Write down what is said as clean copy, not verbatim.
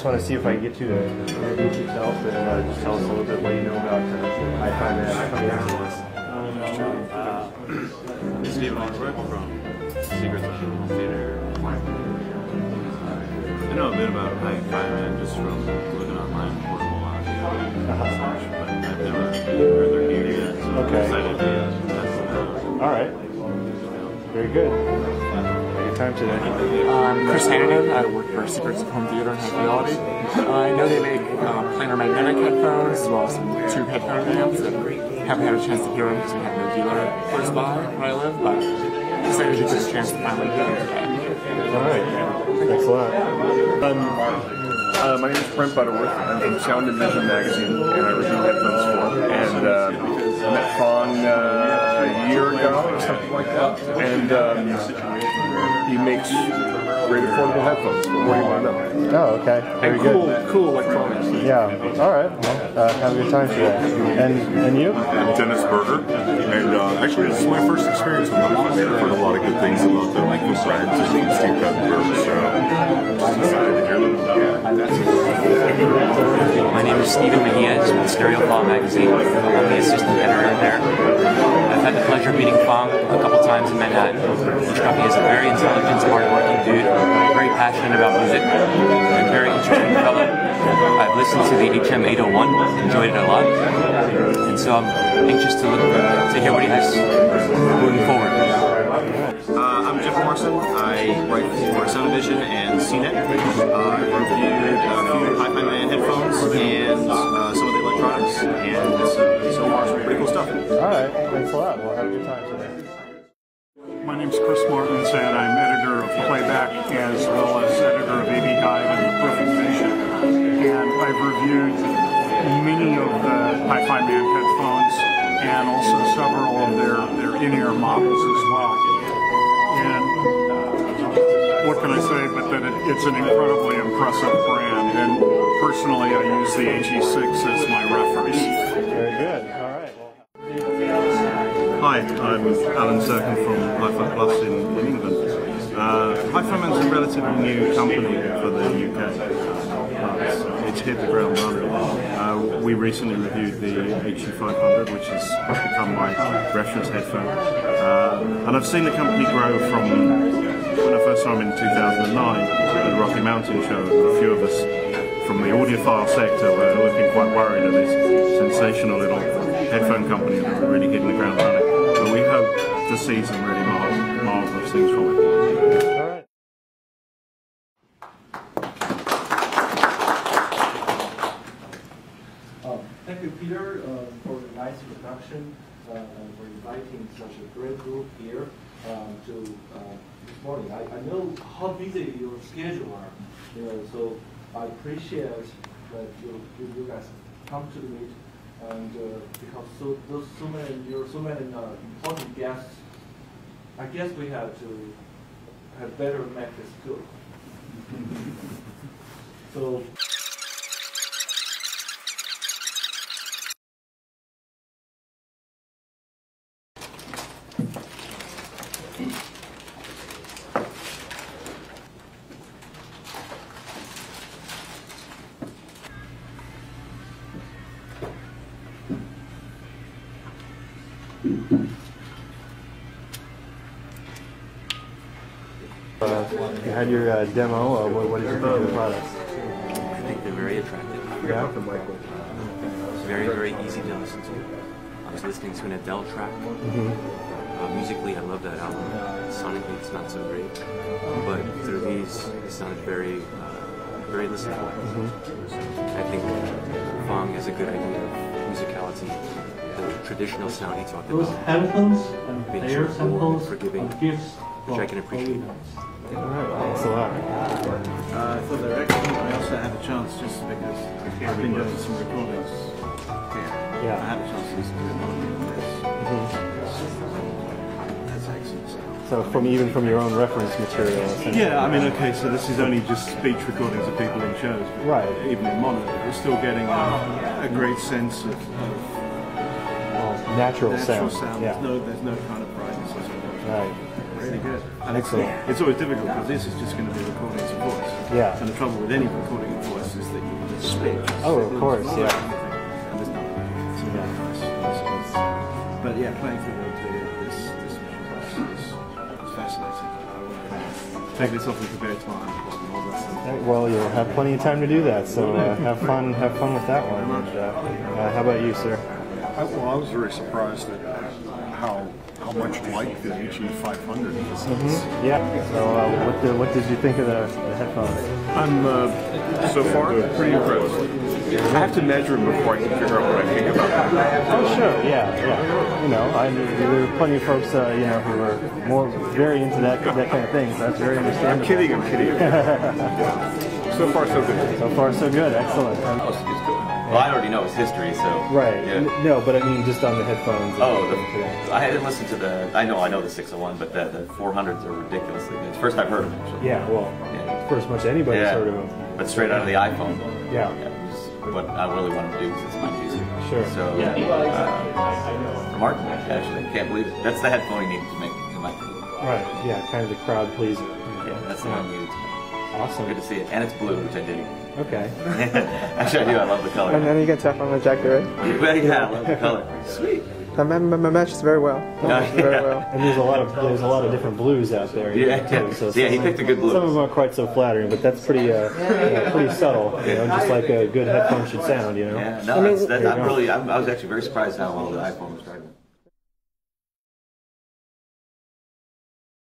just want to see if I can get you to introduce yourself and just tell us a little bit what you know about HiFiMAN CES. Steve Osborne from Secrets of Home Theater. I know a bit about HiFiMAN just from looking online, portable audio, but I've never heard their gear yet, so I'm excited to test them out. Alright. Very good. Your time today. I'm Chris Hannigan. I work for Secrets of Home Theater and High Fidelity. I know they make planar magnetic headphones as well as some tube headphone amps. Haven't had a chance to hear them because we have no dealer close by where I live, but excited to get this chance to finally hear them today. Alright. Thanks a lot. My name is Brent Butterworth. I'm from Sound and Vision magazine, and I review headphones for them. And I met Fong a year ago or something like that. And he makes great affordable headphones. What do you want to know? Oh, okay. Very good. Cool electronics. Yeah. Alright. Well, have a good time today. And you? I'm Dennis Berger, and actually this is my first experience with HiFiMAN. I've heard a lot of good things about them, like the brand and Steve Cuttenberg, so just decided to hear them. My name is Stephen Mejia with Stereophile magazine. I'm the assistant editor there. I've had the pleasure of meeting Fong a couple times in Manhattan. He struck me as a very intelligent, smart-working dude, very passionate about music, and very interesting fellow. I've listened to the HM801, enjoyed it a lot, and so I'm anxious to hear what he has moving forward. I'm Jeff Morrison. I write for Sound and Vision and CNET. I've reviewed a few HiFiMAN headphones and some of the electronics, and so far some pretty cool stuff. Alright, thanks a lot. We'll have a good time today. My name's Chris Martins, and I'm editor of Playback as well as editor of AV Guide and Perfect Vision. And I've reviewed many of the HiFiMAN headphones and also several of their in-ear models as well. And what can I say but that it's an incredibly impressive brand, and personally I use the HE6 as my reference. Very good. Alright. Hi, I'm Alan Serkin from Hi-Fi Plus in England. HiFiMAN's a relatively new company for the UK. It's hit the ground running. We recently reviewed the HE500, which has become my reference headphone. And I've seen the company grow from when I first saw them in 2009 at the Rocky Mountain Show. A few of us from the audiophile sector were looking quite worried at this sensational little headphone company that were really hitting the ground running. But we hope to see some really marvelous things from it. Alright. Thank you, Peter, for the nice introduction and for inviting such a great group here to this morning. I know how busy your schedule are, so I appreciate that you guys come to the meet, and because you're so many important guests, I guess we have to better make this good. So. You had your demo. What did you think of the products? I think they're very attractive. Yeah. It's very, very easy to listen to. I was listening to an Adele track. Musically, I love that album. Sonically, it's not so great. But through these, it sounded very, very listenable. I think Fong has a good idea of musicality. The traditional sound he talked Those about. headphones and Being player samples forgiving, and gifts, which I can appreciate. Alright, thanks a lot. I thought they were excellent. I also had a chance just because I've been doing some recordings. I had a chance to listen to one of this. That's excellent stuff. So even from your own reference material. Yeah, I mean, okay, so this is only just speech recordings of people in shows. But right. Even in mono, we're still getting a great sense of natural sound. Yeah. There's no kind of brightness or something. Right. really good. And Excellent. it's always difficult because this is just going to be recordings of voice. Yeah. And the trouble with any recording of voice is that you can split. Oh, of course, yeah. And there's none of that. So, but yeah, playing through this is fascinating. I will take this off and prepare tomorrow. Well, you'll have plenty of time to do that, so have fun with that one. And, how about you, sir? Well, I was very surprised at how much like the HE500 is. Yeah. So, what did you think of the headphones? I'm so far pretty impressed. I have to measure them before I can figure out what I think about them. Oh, sure. Yeah. You know, there are plenty of folks, who are very into that kind of thing. So that's very understandable. I'm kidding. So far, so good. So far, so good. Excellent. Well, I already know his history, so... Right. Yeah. No, but I mean just on the headphones. I didn't listen to the... I know the 601, but the 400s are ridiculously good. It's the first I've heard of them, actually. Yeah, well, first much anybody's heard of them. But straight out of the iPhone. Yeah. What I really want to do because it's my music. Sure. So, remarkable, actually. Can't believe it. That's the headphone you needed to make, in my opinion. Right, yeah, kind of the crowd pleaser. Yeah, that's the one you needed to make. Awesome. Good to see it. And it's blue, which I dig. Okay. Actually, I do. I love the color. And then you can tap on the jacket, right? Well, yeah, I love the color. Sweet. That matches very well. Very well. And there's a lot of different blues out there. Yeah, So he picked a good blue. Some of them aren't quite so flattering, but that's pretty subtle. Just like a good headphone should sound. Yeah, no, I was actually very surprised how well the iPhone was driving.